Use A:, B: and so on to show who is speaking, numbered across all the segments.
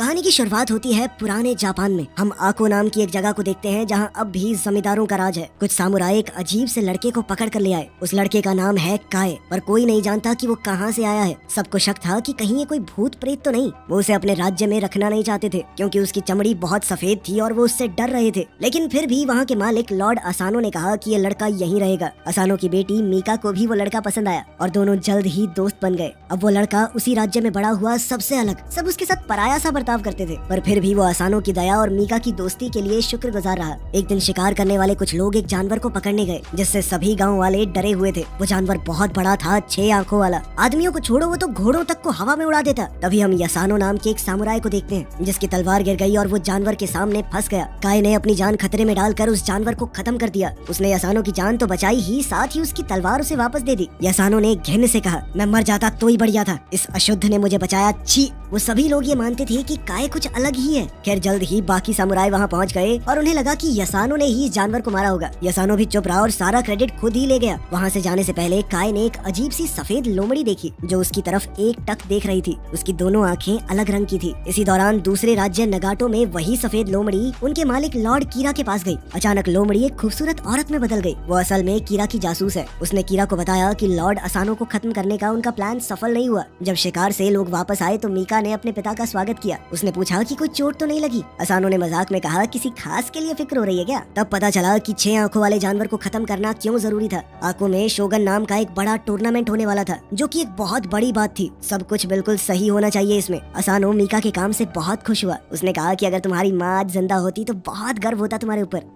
A: कहानी की शुरुआत होती है पुराने जापान में। हम आको नाम की एक जगह को देखते हैं जहां अब भी जमींदारों का राज है। कुछ सामुराई एक अजीब से लड़के को पकड़ कर ले आए। उस लड़के का नाम है काए, पर कोई नहीं जानता कि वो कहां से आया है। सबको शक था कि कहीं ये कोई भूत प्रेत तो नहीं। वो उसे अपने राज्य में रखना नहीं चाहते थे क्योंकि उसकी चमड़ी बहुत सफेद थी और वो उससे डर रहे थे। लेकिन फिर भी वहाँ के मालिक लॉर्ड असानो ने कहा कि ये लड़का यहीं रहेगा। असानो की बेटी मीका को भी वो लड़का पसंद आया और दोनों जल्द ही दोस्त बन गए। अब वो लड़का उसी राज्य में बड़ा हुआ, सबसे अलग। सब उसके साथ पराया सा बर्ताव करते थे, पर फिर भी वो असानो की दया और मीका की दोस्ती के लिए शुक्रगुजार रहा। एक दिन शिकार करने वाले कुछ लोग एक जानवर को पकड़ने गए जिससे सभी गांव वाले डरे हुए थे। वो जानवर बहुत बड़ा था, 6 आंखों वाला। आदमियों को छोड़ो, वो तो घोड़ों तक को हवा में उड़ा देता। तभी हम यसानो नाम के एक सामुराई को देखते हैं जिसकी तलवार गिर गई और वो जानवर के सामने फंस गया। काए ने अपनी जान खतरे में डालकर उस जानवर को खत्म कर दिया। उसने यसानो की जान तो बचाई ही, साथ ही उसकी तलवार उसे वापस दे दी। यसानो ने घिन से कहा, मैं मर जाता तो ही बढ़िया था, इस अशुद्ध ने मुझे बचाया, छी। वो सभी लोग ये मानते थे कि काए कुछ अलग ही है। खैर जल्द ही बाकी सामुराई वहाँ पहुँच गए और उन्हें लगा कि यसानो ने ही इस जानवर को मारा होगा। यसानो भी चुप रहा और सारा क्रेडिट खुद ही ले गया। वहाँ से जाने से पहले काए ने एक अजीब सी सफेद लोमड़ी देखी जो उसकी तरफ एक टक देख रही थी। उसकी दोनों आंखें अलग रंग की थी। इसी दौरान दूसरे राज्य नगाटो में वही सफेद लोमड़ी उनके मालिक लॉर्ड कीरा के पास गई। अचानक लोमड़ी एक खूबसूरत औरत में बदल गई। वो असल में कीरा की जासूस है। उसने कीरा को बताया कि लॉर्ड असानो को खत्म करने का उनका प्लान सफल नहीं हुआ। जब शिकार से लोग वापस आए तो मीका ने अपने पिता का स्वागत किया। उसने पूछा कि कोई चोट तो नहीं लगी। असानो ने मजाक में कहा, किसी खास के लिए फिक्र हो रही है क्या? तब पता चला कि 6 आंखों वाले जानवर को खत्म करना क्यों जरूरी था। आको में शोगन नाम का एक बड़ा टूर्नामेंट होने वाला था जो कि एक बहुत बड़ी बात थी। सब कुछ बिल्कुल सही होना चाहिए इसमें। असानो मीका के काम से बहुत खुश हुआ। उसने कहा कि अगर तुम्हारी माँ आज जिंदा होती तो बहुत गर्व होता तुम्हारे ऊपर।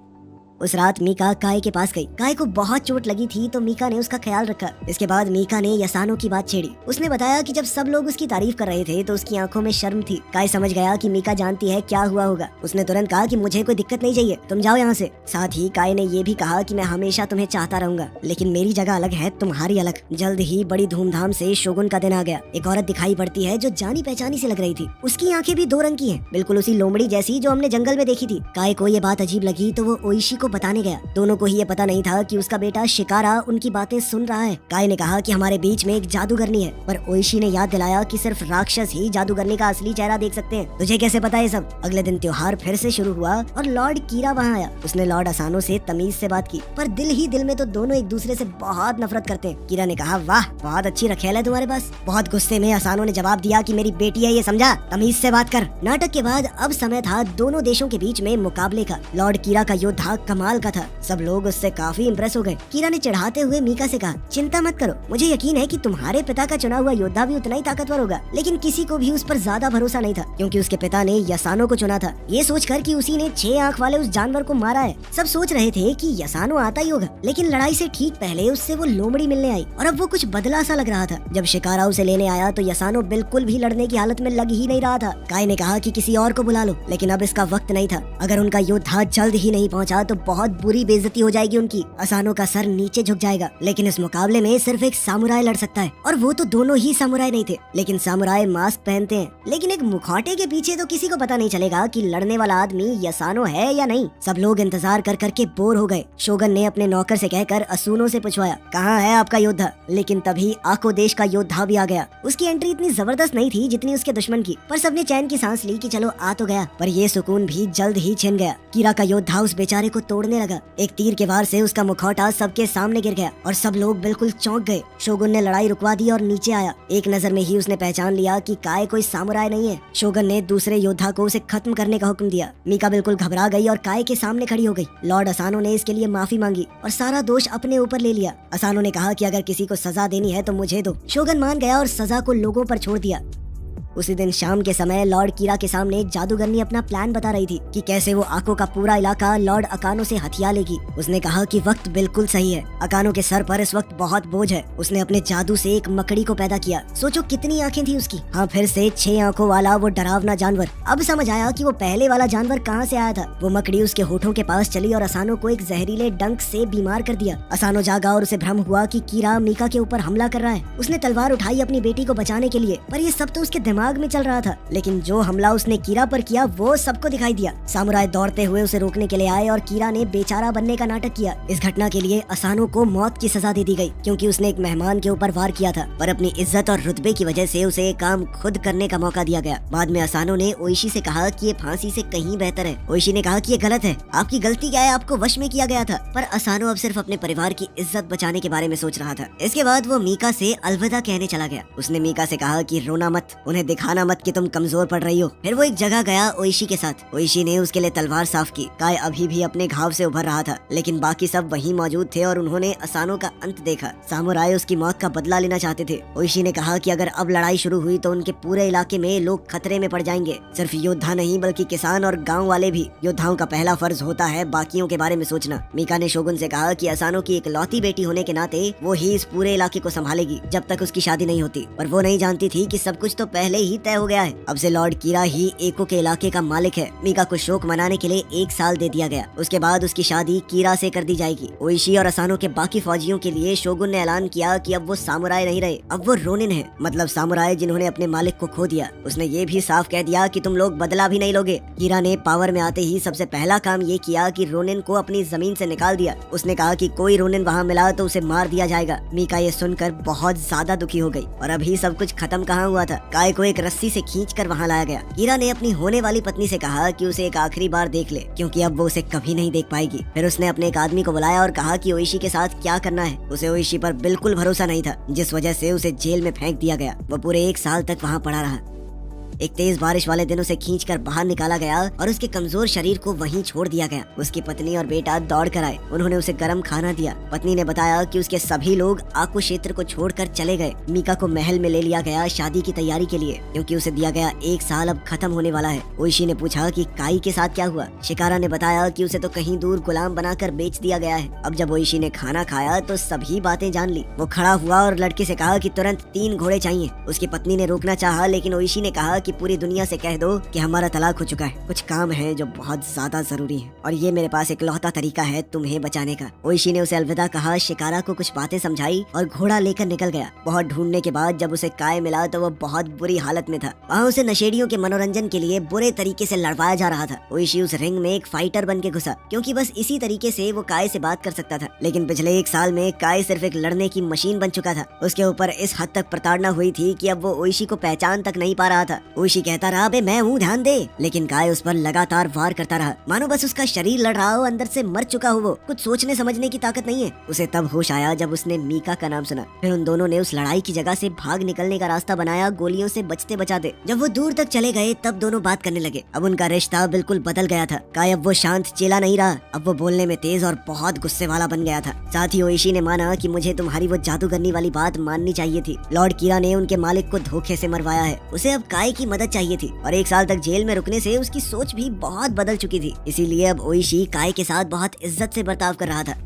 A: उस रात मीका काए के पास गई। काए को बहुत चोट लगी थी तो मीका ने उसका ख्याल रखा। इसके बाद मीका ने यसानो की बात छेड़ी। उसने बताया कि जब सब लोग उसकी तारीफ कर रहे थे तो उसकी आंखों में शर्म थी। काए समझ गया कि मीका जानती है क्या हुआ होगा। उसने तुरंत कहा कि मुझे कोई दिक्कत नहीं चाहिए, तुम जाओ यहाँ से। साथ ही काए ने ये भी कहा कि मैं हमेशा तुम्हें चाहता रहूंगा, लेकिन मेरी जगह अलग है, तुम्हारी अलग। जल्द ही बड़ी धूमधाम से शोगुन का दिन आ गया। एक औरत दिखाई पड़ती है जो जानी पहचानी से लग रही थी। उसकी आंखें भी 2 रंग की हैं, बिल्कुल उसी लोमड़ी जैसी जो हमने जंगल में देखी थी। काए को ये बात अजीब लगी तो वो ओइशी को बताने गया। दोनों को ही ये पता नहीं था कि उसका बेटा शिकारा उनकी बातें सुन रहा है। काए ने कहा कि हमारे बीच में एक जादूगरनी है, पर ओइशी ने याद दिलाया कि सिर्फ राक्षस ही जादूगरनी का असली चेहरा देख सकते हैं। तुझे कैसे पता है सब? अगले दिन त्योहार फिर से शुरू हुआ और लॉर्ड कीरा वहाँ आया। उसने लॉर्ड असानो से तमीज से बात की, पर दिल ही दिल में तो दोनों एक दूसरे से बहुत नफरत करते हैं। कीरा ने कहा, वाह बहुत अच्छी रखेल है तुम्हारे पास। बहुत गुस्से में असानो ने जवाब दिया कि मेरी बेटी है ये, समझा? तमीज से बात कर। नाटक के बाद अब समय था दोनों देशों के बीच में मुकाबले का। लॉर्ड कीरा का योद्धा कमाल का था। सब लोग उससे काफी इम्प्रेस हो गए। कीरा ने चढ़ाते हुए मीका से कहा, चिंता मत करो, मुझे यकीन है कि तुम्हारे पिता का चुना हुआ योद्धा भी उतना ही ताकतवर होगा। लेकिन किसी को भी उस पर ज्यादा भरोसा नहीं था क्योंकि उसके पिता ने यसानो को चुना था, ये सोचकर कि उसी ने 6 आंख वाले उस जानवर को मारा है। सब सोच रहे थे कि यसानो आता ही होगा, लेकिन लड़ाई से ठीक पहले उससे वो लोमड़ी मिलने आई और अब वो कुछ बदला सा लग रहा था। जब शिकारा उसे लेने आया तो यसानो बिल्कुल भी लड़ने की हालत में लग ही नहीं रहा था। काए ने कहा कि किसी और को बुला लो, लेकिन अब इसका वक्त नहीं था। अगर उनका योद्धा जल्द ही नहीं पहुंचा तो बहुत बुरी बेइज्जती हो जाएगी उनकी। असानो का सर नीचे झुक जाएगा। लेकिन इस मुकाबले में सिर्फ एक सामुराई लड़ सकता है और वो तो दोनों ही सामुराई नहीं थे। लेकिन सामुराई मास्क पहनते हैं, लेकिन एक मुखौटे के पीछे तो किसी को पता नहीं चलेगा कि लड़ने वाला आदमी यसानो है या नहीं। सब लोग इंतजार कर करके बोर हो गए। शोगन ने अपने नौकर से कहकर असूनो से पूछवाया, कहाँ है आपका योद्धा? लेकिन तभी आको देश का योद्धा भी आ गया। उसकी एंट्री इतनी जबरदस्त नहीं थी जितनी उसके दुश्मन की, पर सबने चैन की सांस ली कि चलो आ तो गया। पर ये सुकून भी जल्द ही छिन गया। कीरा का योद्धा उस बेचारे को तोड़ने लगा। एक तीर के वार से उसका मुखौटा सबके सामने गिर गया और सब लोग बिल्कुल चौंक गए। शोगुन ने लड़ाई रुकवा दी और नीचे आया। एक नजर में ही उसने पहचान लिया कि काए कोई सामुराई नहीं है। शोगुन ने दूसरे योद्धा को उसे खत्म करने का हुक्म दिया। मीका बिल्कुल घबरा गई और काए के सामने खड़ी हो गई। लॉर्ड असानो ने इसके लिए माफी मांगी और सारा दोष अपने ऊपर ले लिया। असानो ने कहा कि अगर किसी को सजा देनी है तो मुझे दो। शोगुन मान गया और सजा को लोगों पर छोड़ दिया। उसी दिन शाम के समय लॉर्ड कीरा के सामने जादूगरनी अपना प्लान बता रही थी कि कैसे वो आको का पूरा इलाका लॉर्ड अकानो से हथिया लेगी। उसने कहा कि वक्त बिल्कुल सही है। अकानो के सर पर इस वक्त बहुत बोझ है। उसने अपने जादू से एक मकड़ी को पैदा किया। सोचो कितनी आंखें थी उसकी। हाँ, फिर से 6 आंखों वाला वो डरावना जानवर। अब समझ आया कि वो पहले वाला जानवर कहाँ से आया था। वो मकड़ी उसके होठों के पास चली और असानो को एक जहरीले डंक से बीमार कर दिया। असानो जागा और उसे भ्रम हुआ कि कीरा मीका के ऊपर हमला कर रहा है। उसने तलवार उठाई अपनी बेटी को बचाने के लिए, पर ये सब तो उसके दिमाग दिमाग में चल रहा था, लेकिन जो हमला उसने कीरा पर किया वो सबको दिखाई दिया। सामुराई दौड़ते हुए उसे रोकने के लिए आए और कीरा ने बेचारा बनने का नाटक किया। इस घटना के लिए असानो को मौत की सजा दे दी गई, क्योंकि उसने एक मेहमान के ऊपर वार किया था, पर अपनी इज्जत और रुतबे की वजह से उसे ये काम खुद करने का मौका दिया गया। बाद में असानो ने ओइशी से कहा कि ये फांसी से कहीं बेहतर है। ओइशी ने कहा कि ये गलत है, आपकी गलती क्या है, आपको वश में किया गया था। पर असानो अब सिर्फ अपने परिवार की इज्जत बचाने के बारे में सोच रहा था। इसके बाद वो मीका से अलविदा कहने चला गया। उसने मीका से कहा कि रोना मत, उन्हें दिखाना मत कि तुम कमजोर पड़ रही हो। फिर वो एक जगह गया ओइशी के साथ। ओइशी ने उसके लिए तलवार साफ की। काय अभी भी अपने घाव से उभर रहा था, लेकिन बाकी सब वहीं मौजूद थे और उन्होंने असानो का अंत देखा। सामुराई उसकी मौत का बदला लेना चाहते थे। ओइशी ने कहा कि अगर अब लड़ाई शुरू हुई तो उनके पूरे इलाके में लोग खतरे में पड़ जाएंगे। सिर्फ योद्धा नहीं बल्कि किसान और गाँव वाले भी। योद्धाओं का पहला फर्ज होता है बाकियों के बारे में सोचना। मीका ने शोगुन से कहा कि असानो की एक लौती बेटी होने के नाते वो ही इस पूरे इलाके को संभालेगी जब तक उसकी शादी नहीं होती। पर वो नहीं जानती थी कि सब कुछ तो पहले ही तय हो गया है। अब से लॉर्ड कीरा ही एको के इलाके का मालिक है। मीका को शोक मनाने के लिए 1 साल दे दिया गया। उसके बाद उसकी शादी कीरा से कर दी जाएगी। ओइशी और असानो के बाकी फौजियों के लिए शोगुन ने ऐलान किया कि अब वो सामुराई नहीं रहे, अब वो रोनिन है, मतलब सामुराई जिन्होंने अपने मालिक को खो दिया। उसने ये भी साफ कह दिया कि तुम लोग बदला भी नहीं लोगे। कीरा ने पावर में आते ही सबसे पहला काम ये किया कि रोनिन को अपनी जमीन से निकाल दिया। उसने कहा कि कोई रोनिन वहाँ मिला तो उसे मार दिया जाएगा। मीका ये सुनकर बहुत ज्यादा दुखी हो गई। और अभी सब कुछ खत्म कहाँ हुआ था। काय को एक रस्सी से खींचकर वहाँ लाया गया। कीरा ने अपनी होने वाली पत्नी से कहा कि उसे एक आखिरी बार देख ले, क्योंकि अब वो उसे कभी नहीं देख पाएगी। फिर उसने अपने एक आदमी को बुलाया और कहा कि ओइशी के साथ क्या करना है। उसे ओइशी पर बिल्कुल भरोसा नहीं था, जिस वजह से उसे जेल में फेंक दिया गया। वो पूरे 1 साल तक वहाँ पड़ा रहा। एक तेज बारिश वाले दिन उसे खींचकर बाहर निकाला गया और उसके कमजोर शरीर को वहीं छोड़ दिया गया। उसकी पत्नी और बेटा दौड़ कर आए। उन्होंने उसे गर्म खाना दिया। पत्नी ने बताया कि उसके सभी लोग आकू क्षेत्र को छोड़कर चले गए। मीका को महल में ले लिया गया शादी की तैयारी के लिए, क्योंकि उसे दिया गया 1 साल अब खत्म होने वाला है। ओइशी ने पूछा कि काई के साथ क्या हुआ। शिकारा ने बताया कि उसे तो कहीं दूर गुलाम बनाकर बेच दिया गया है। अब जब ओइशी ने खाना खाया तो सभी बातें जान ली। वो खड़ा हुआ और लड़के से कहा कि तुरंत 3 घोड़े चाहिए। उसकी पत्नी ने रोकना चाहा, लेकिन ओइशी ने कहा कि पूरी दुनिया से कह दो कि हमारा तलाक हो चुका है, कुछ काम है जो बहुत ज्यादा जरूरी है और ये मेरे पास इकलौता तरीका है तुम्हें बचाने का। ओइशी ने उसे अलविदा कहा, शिकारा को कुछ बातें समझाई और घोड़ा लेकर निकल गया। बहुत ढूंढने के बाद जब उसे काय मिला तो वो बहुत बुरी हालत में था। वहाँ उसे नशेड़ियों के मनोरंजन के लिए बुरे तरीके से लड़वाया जा रहा था। ओइशी उस रिंग में एक फाइटर बन के घुसा, क्योंकि बस इसी तरीके से वो काय से बात कर सकता था। लेकिन पिछले 1 साल में काय सिर्फ एक लड़ने की मशीन बन चुका था। उसके ऊपर इस हद तक प्रताड़ना हुई थी कि अब वो ओइशी को पहचान तक नहीं पा रहा था। ओइशी कहता रहा, बे मैं हूँ, ध्यान दे, लेकिन काय उस पर लगातार वार करता रहा, मानो बस उसका शरीर लड़ रहा हो, अंदर से मर चुका हो। वो कुछ सोचने समझने की ताकत नहीं है। उसे तब होश आया जब उसने मीका का नाम सुना। फिर उन दोनों ने उस लड़ाई की जगह से भाग निकलने का रास्ता बनाया, गोलियों से बचते बचाते। जब वो दूर तक चले गए तब दोनों बात करने लगे। अब उनका रिश्ता बिल्कुल बदल गया था। काय अब वो शांत चेला नहीं रहा, अब वो बोलने में तेज और बहुत गुस्से वाला बन गया था। साथ ही ओइशी ने माना कि मुझे तुम्हारी वो जादूगरनी वाली बात माननी चाहिए थी। लॉर्ड कीरा ने उनके मालिक को धोखे से मरवाया है। उसे अब काय की मदद चाहिए थी और 1 साल तक जेल में रुकने से उसकी सोच भी बहुत बदल चुकी थी। इसीलिए अब ओइशी काय के साथ बहुत इज्जत से बर्ताव कर रहा था।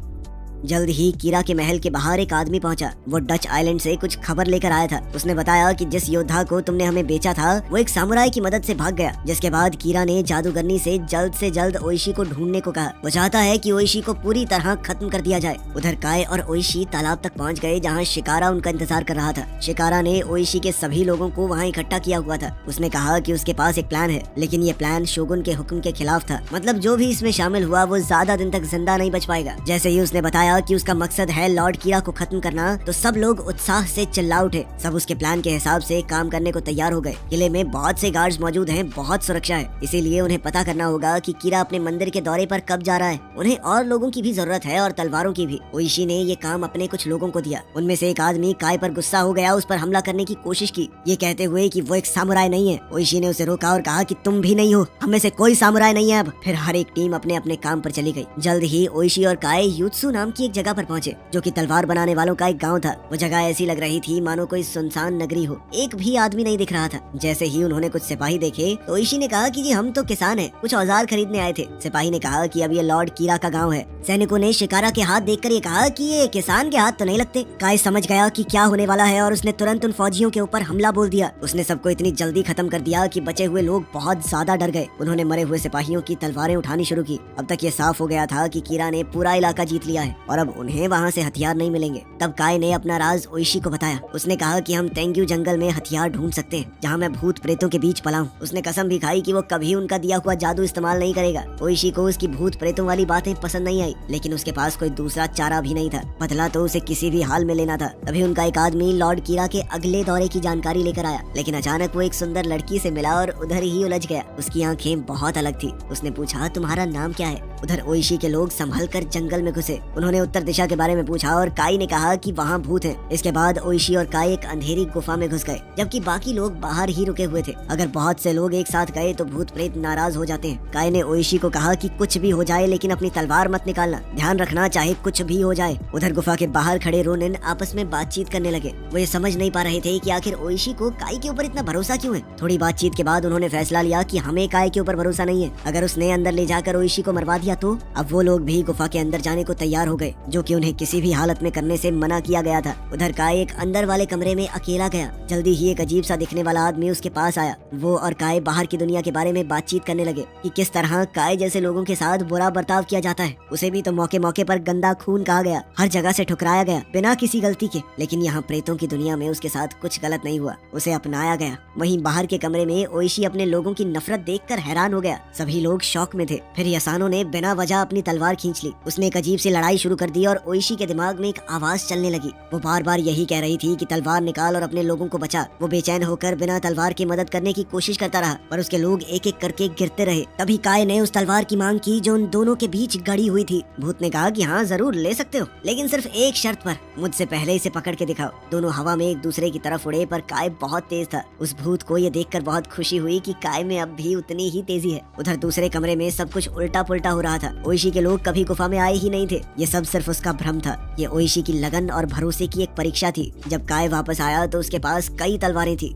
A: जल्द ही कीरा के महल के बाहर एक आदमी पहुंचा। वो डच आइलैंड से कुछ खबर लेकर आया था। उसने बताया कि जिस योद्धा को तुमने हमें बेचा था वो एक सामुराई की मदद से भाग गया। जिसके बाद कीरा ने जादूगरनी से जल्द ओइशी को ढूंढने को कहा। वो चाहता है कि ओइशी को पूरी तरह खत्म कर दिया जाए। उधर काय और ओइशी तालाब तक पहुंच गए जहां शिकारा उनका इंतजार कर रहा था। शिकारा ने ओइशी के सभी लोगों को वहां इकट्ठा किया हुआ था। उसने कहा कि उसके पास एक प्लान है, लेकिन ये प्लान शोगुन के हुक्म के खिलाफ था। मतलब जो भी इसमें शामिल हुआ वो ज्यादा दिन तक जिंदा नहीं बच पाएगा। जैसे ही उसने बताया कि उसका मकसद है लॉर्ड कीरा को खत्म करना, तो सब लोग उत्साह से चिल्ला उठे। सब उसके प्लान के हिसाब से काम करने को तैयार हो गए। किले में बहुत से गार्ड्स मौजूद हैं, बहुत सुरक्षा है, इसीलिए उन्हें पता करना होगा कि कीरा अपने मंदिर के दौरे पर कब जा रहा है। उन्हें और लोगों की भी जरूरत है और तलवारों की भी। ओइशी ने ये काम अपने कुछ लोगों को दिया। उनमें से एक आदमी काय पर गुस्सा हो गया, उस पर हमला करने की कोशिश की, ये कहते हुए कि वो एक सामुराई नहीं है। ओइशी ने उसे रोका और कहा कि तुम भी नहीं हो, हम में से कोई सामुराई नहीं है अब। फिर हर एक टीम अपने अपने काम पर चली गई। जल्द ही ओइशी और काय यूत्सु नाम की एक जगह पर पहुंचे, जो कि तलवार बनाने वालों का एक गांव था। वो जगह ऐसी लग रही थी मानो कोई सुनसान नगरी हो। एक भी आदमी नहीं दिख रहा था। जैसे ही उन्होंने कुछ सिपाही देखे तो ओइशी ने कहा कि जी हम तो किसान हैं, कुछ औजार खरीदने आए थे। सिपाही ने कहा कि अब ये लॉर्ड कीरा का गांव है। सैनिकों ने शिकारा के हाथ देखकर ये कहा कि ये किसान के हाथ तो नहीं लगते। काय समझ गया कि क्या होने वाला है और उसने तुरंत उन फौजियों के ऊपर हमला बोल दिया। उसने सबको इतनी जल्दी खत्म कर दिया कि बचे हुए लोग बहुत ज्यादा डर गए। उन्होंने मरे हुए सिपाहियों की तलवारें उठानी शुरू की। अब तक ये साफ हो गया था कि कीरा ने पूरा इलाका जीत लिया है। और अब उन्हें वहाँ से हथियार नहीं मिलेंगे। तब काय ने अपना राज ओइशी को बताया। उसने कहा कि हम तेंग्यू जंगल में हथियार ढूंढ सकते हैं जहाँ मैं भूत प्रेतों के बीच पला हूँ। उसने कसम भी खाई कि वो कभी उनका दिया हुआ जादू इस्तेमाल नहीं करेगा। ओइशी को उसकी भूत प्रेतों वाली बातें पसंद नहीं आई, लेकिन उसके पास कोई दूसरा चारा भी नहीं था। बदला तो उसे किसी भी हाल में लेना था। तभी उनका एक आदमी लॉर्ड कीरा के अगले दौरे की जानकारी लेकर आया, लेकिन अचानक वो एक सुंदर लड़की से मिला और उधर ही उलझ गया। उसकी आंखें बहुत अलग थी। उसने पूछा, तुम्हारा नाम क्या है? उधर ओइशी के लोग संभल कर जंगल में घुसे। उन्होंने उत्तर दिशा के बारे में पूछा और काई ने कहा कि वहाँ भूत है। इसके बाद ओइशी और काई एक अंधेरी गुफा में घुस गए, जबकि बाकी लोग बाहर ही रुके हुए थे। अगर बहुत से लोग एक साथ गए तो भूत प्रेत नाराज हो जाते हैं। काई ने ओइशी को कहा कि कुछ भी हो जाए लेकिन अपनी तलवार मत निकालना, ध्यान रखना चाहे कुछ भी हो जाए। उधर गुफा के बाहर खड़े रोनिन आपस में बातचीत करने लगे। वो ये समझ नहीं पा रहे थे कि आखिर ओइशी को काई के ऊपर इतना भरोसा क्यों है। थोड़ी बातचीत के बाद उन्होंने फैसला लिया कि हमें काई के ऊपर भरोसा नहीं है। अगर उसने अंदर ले जाकर ओइशी को मरवा दिया तो। अब वो लोग भी गुफा के अंदर जाने को तैयार हो गए, जो कि उन्हें किसी भी हालत में करने से मना किया गया था। उधर काय एक अंदर वाले कमरे में अकेला गया। जल्दी ही एक अजीब सा दिखने वाला आदमी उसके पास आया। वो और काय बाहर की दुनिया के बारे में बातचीत करने लगे कि किस तरह काय जैसे लोगों के साथ बुरा बर्ताव किया जाता है। उसे भी तो मौके मौके पर गंदा खून कहा गया, हर जगह से ठुकराया गया बिना किसी गलती के। लेकिन यहाँ प्रेतों की दुनिया में उसके साथ कुछ गलत नहीं हुआ, उसे अपनाया गया। वहीं बाहर के कमरे में ओइशी अपने लोगों की नफरत देखकर हैरान हो गया। सभी लोग शौक में थे। फिर यसानो ने बिना वजह अपनी तलवार खींच ली। उसने एक अजीब सी लड़ाई शुरू कर दी और ओइशी के दिमाग में एक आवाज चलने लगी। वो बार बार यही कह रही थी कि तलवार निकाल और अपने लोगों को बचा। वो बेचैन होकर बिना तलवार की मदद करने की कोशिश करता रहा, पर उसके लोग एक एक करके गिरते रहे। तभी काय ने उस तलवार की मांग की जो उन दोनों के बीच गड़ी हुई थी। भूत ने कहा कि हाँ जरूर ले सकते हो, लेकिन सिर्फ एक शर्त पर, मुझसे पहले इसे पकड़ के दिखाओ। दोनों हवा में एक दूसरे की तरफ उड़े, पर काय बहुत तेज था। उस भूत को ये देखकर बहुत खुशी हुई कि काय में अब भी उतनी ही तेजी है। उधर दूसरे कमरे में सब कुछ उल्टा पुल्टा हो रहा था। ओइशी के लोग कभी गुफा में आए ही नहीं थे। ये सब सिर्फ उसका भ्रम था। ये ओइशी की लगन और भरोसे की एक परीक्षा थी। जब काय वापस आया तो उसके पास कई तलवारें थी।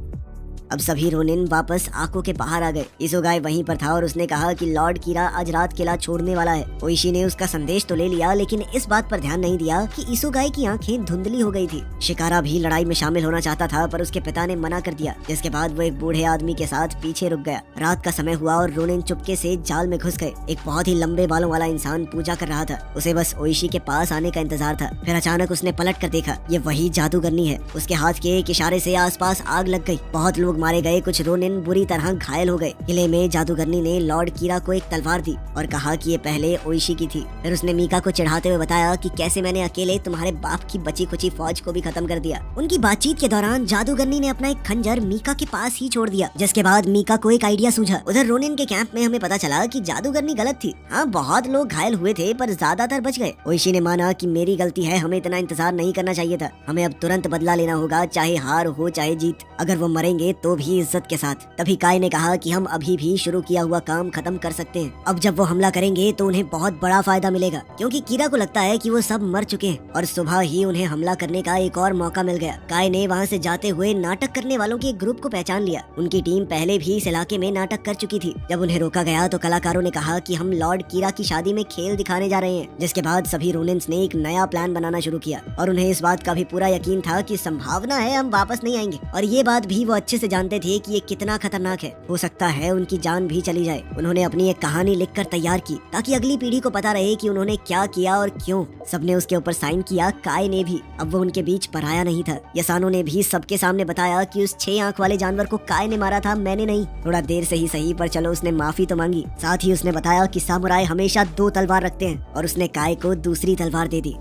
A: अब सभी रोनिन वापस आंखों के बाहर आ गए। इसोगाई वहीं पर था और उसने कहा कि लॉर्ड कीरा आज रात किला छोड़ने वाला है। ओइशी ने उसका संदेश तो ले लिया, लेकिन इस बात पर ध्यान नहीं दिया कि इसोगाई की आंखें धुंधली हो गई थी। शिकारा भी लड़ाई में शामिल होना चाहता था, पर उसके पिता ने मना कर दिया, जिसके बाद वो एक बूढ़े आदमी के साथ पीछे रुक गया। रात का समय हुआ और रोनिन चुपके से जाल में घुस गए। एक बहुत ही लंबे बालों वाला इंसान पूजा कर रहा था। उसे बस ओइशी के पास आने का इंतजार था। फिर अचानक उसने पलट कर देखा, ये वही जादूगरनी है। उसके हाथ के एक इशारे से आसपास आग लग गई। बहुत लोग मारे गए, कुछ रोनिन बुरी तरह घायल हो गए। किले में जादूगरनी ने लॉर्ड कीरा को एक तलवार दी और कहा कि ये पहले ओइशी की थी। फिर उसने मीका को चिढ़ाते हुए बताया कि कैसे मैंने अकेले तुम्हारे बाप की बची खुची फौज को भी खत्म कर दिया। उनकी बातचीत के दौरान जादूगरनी ने अपना एक खंजर मीका के पास ही छोड़ दिया, जिसके बाद मीका को एक आइडिया सूझा। उधर रोनिन के कैंप में हमें पता चला कि जादूगरनी गलत थी। हाँ, बहुत लोग घायल हुए थे, पर ज्यादातर बच गए। ओइशी ने माना कि मेरी गलती है, हमें इतना इंतजार नहीं करना चाहिए था। हमें अब तुरंत बदला लेना होगा, चाहे हार हो चाहे जीत। अगर वो मरेंगे तो भी इज्जत के साथ। तभी काय ने कहा कि हम अभी भी शुरू किया हुआ काम खत्म कर सकते हैं। अब जब वो हमला करेंगे तो उन्हें बहुत बड़ा फायदा मिलेगा, क्योंकि कीरा को लगता है कि वो सब मर चुके हैं और सुबह ही उन्हें हमला करने का एक और मौका मिल गया। काय ने वहाँ से जाते हुए नाटक करने वालों के एक ग्रुप को पहचान लिया। उनकी टीम पहले भी इस इलाके में नाटक कर चुकी थी। जब उन्हें रोका गया तो कलाकारों ने कहा कि हम लॉर्ड कीरा की शादी में खेल दिखाने जा रहे हैं, जिसके बाद सभी रोनिन्स ने एक नया प्लान बनाना शुरू किया और उन्हें इस बात का भी पूरा यकीन था कि संभावना है हम वापस नहीं आएंगे। और ये बात भी वो अच्छे से जानते थे कि ये कितना खतरनाक है। हो सकता है उनकी जान भी चली जाए। उन्होंने अपनी एक कहानी लिखकर तैयार की ताकि अगली पीढ़ी को पता रहे कि उन्होंने क्या किया और क्यों। सबने उसके ऊपर साइन किया, काय ने भी। अब वो उनके बीच पराया नहीं था। यसानो ने भी सबके सामने बताया कि उस 6 आंख वाले जानवर को काय ने मारा था, मैंने नहीं। थोड़ा देर से ही सही, पर चलो उसने माफी तो मांगी। साथ ही उसने बताया कि सामुराई हमेशा 2 तलवार रखते हैं और उसने काय को दूसरी तलवार दे दी।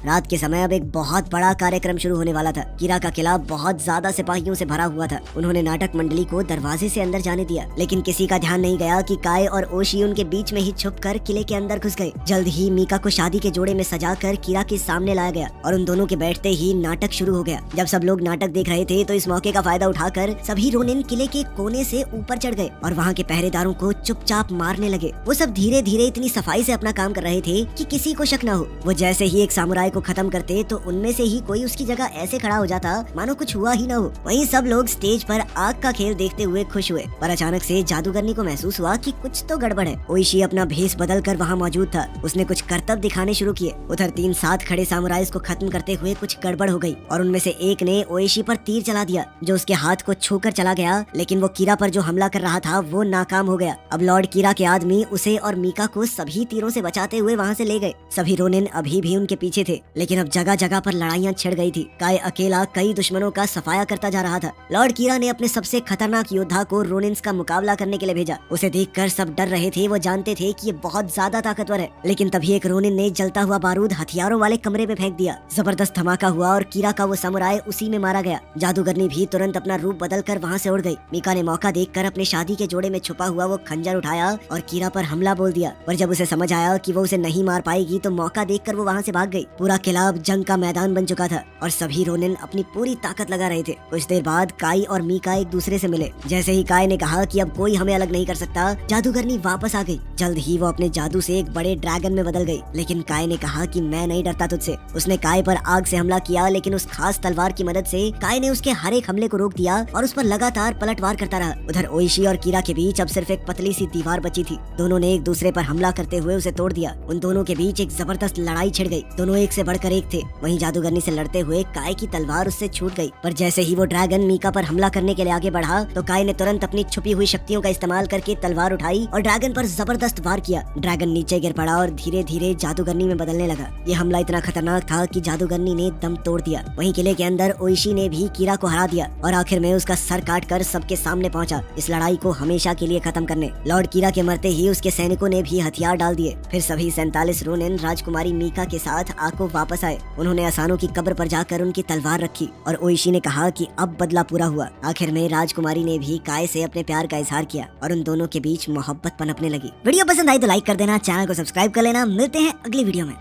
A: रात के समय अब एक बहुत बड़ा कार्यक्रम शुरू होने वाला था। कीरा का किला बहुत ज्यादा सिपाहियों से भरा हुआ था। उन्होंने नाटक मंडली को दरवाजे से अंदर जाने दिया, लेकिन किसी का ध्यान नहीं गया कि काय और ओशी उनके बीच में ही छुपकर किले के अंदर घुस गए। जल्द ही मीका को शादी के जोड़े में सजाकर कीरा के सामने लाया गया और उन दोनों के बैठते ही नाटक शुरू हो गया। जब सब लोग नाटक देख रहे थे तो इस मौके का फायदा उठाकर सभी रोनिन किले के कोने से ऊपर चढ़ गए और वहाँ के पहरेदारों को चुपचाप मारने लगे। वो सब धीरे धीरे इतनी सफाई से अपना काम कर रहे थे कि किसी को शक न हो। वो जैसे ही एक सामुराई को खत्म करते तो उनमें से ही कोई उसकी जगह ऐसे खड़ा हो जाता मानो कुछ हुआ ही न हो। वहीं सब लोग स्टेज पर आग का खेल देखते हुए खुश हुए, पर अचानक से जादूगरनी को महसूस हुआ कि कुछ तो गड़बड़ है। ओइशी अपना भेष बदल कर वहाँ मौजूद था। उसने कुछ करतब दिखाने शुरू किए। उधर 3 साथ खड़े सामुराइज को खत्म करते हुए कुछ गड़बड़ हो गई और उनमें से एक ने ओइशी पर तीर चला दिया जो उसके हाथ को छूकर चला गया, लेकिन वो कीरा पर जो हमला कर रहा था वो नाकाम हो गया। अब लॉर्ड कीरा के आदमी उसे और मीका को सभी तीरों से बचाते हुए वहाँ से ले गए। सभी रोनिन अभी भी उनके पीछे थे, लेकिन अब जगह जगह पर लड़ाइयाँ छिड़ गई थी। काय अकेला कई दुश्मनों का सफाया करता जा रहा था। लॉर्ड कीरा ने अपने सबसे खतरनाक योद्धा को रोनिन्स का मुकाबला करने के लिए भेजा। उसे देखकर सब डर रहे थे। वो जानते थे कि ये बहुत ज्यादा ताकतवर है, लेकिन तभी एक रोनिन ने जलता हुआ बारूद हथियारों वाले कमरे में फेंक दिया। जबरदस्त धमाका हुआ और कीरा का वो समुराय उसी में मारा गया। जादूगरनी भी तुरंत अपना रूप बदल कर वहाँ से उड़ गई। मीका ने मौका देखकर अपने शादी के जोड़े में छुपा हुआ वो खंजर उठाया और कीरा पर हमला बोल दिया, पर जब उसे समझ आया कि वो उसे नहीं मार पाएगी तो मौका देखकर वो वहाँ से भाग गई। पूरा किला अब जंग का मैदान बन चुका था और सभी रोनिन अपनी पूरी ताकत लगा रहे थे। कुछ देर बाद काई और मीका एक दूसरे से मिले। जैसे ही काई ने कहा कि अब कोई हमें अलग नहीं कर सकता, जादूगरनी वापस आ गई। जल्द ही वो अपने जादू से एक बड़े ड्रैगन में बदल गई, लेकिन काई ने कहा कि मैं नहीं डरता तुझसे। उसने काई पर आग से हमला किया, लेकिन उस खास तलवार की मदद से काई ने उसके हर एक हमले को रोक दिया और उस पर लगातार पलटवार करता रहा। उधर ओइशी और कीरा के बीच अब सिर्फ एक पतली सी दीवार बची थी। दोनों ने एक दूसरे पर हमला करते हुए उसे तोड़ दिया। उन दोनों के बीच एक जबरदस्त लड़ाई छिड़ गई। दोनों एक से बढ़कर एक थे। वहीं जादूगरनी से लड़ते हुए काय की तलवार उससे छूट गई, पर जैसे ही वो ड्रैगन मीका पर हमला करने के लिए आगे बढ़ा तो काय ने तुरंत अपनी छुपी हुई शक्तियों का इस्तेमाल करके तलवार उठाई और ड्रैगन पर जबरदस्त वार किया। ड्रैगन नीचे गिर पड़ा और धीरे धीरे जादूगरनी में बदलने लगा। ये हमला इतना खतरनाक था कि जादूगरनी ने दम तोड़ दिया। वहीं किले के अंदर ओइशी ने भी कीरा को हरा दिया और आखिर में उसका सर काट कर सबके सामने पहुंचा, इस लड़ाई को हमेशा के लिए खत्म करने। लॉर्ड कीरा के मरते ही उसके सैनिकों ने भी हथियार डाल दिए। फिर सभी 47 रोनिन राजकुमारी मीका के साथ आको वापस आए। उन्होंने असानों की कब्र पर जाकर उनकी तलवार रखी और ओइशी ने कहा कि अब बदला पूरा हुआ। आखिर में राजकुमारी ने भी काय से अपने प्यार का इजहार किया और उन दोनों के बीच मोहब्बत पनपने लगी। वीडियो पसंद आई तो लाइक कर देना, चैनल को सब्सक्राइब कर लेना। मिलते हैं अगली वीडियो में।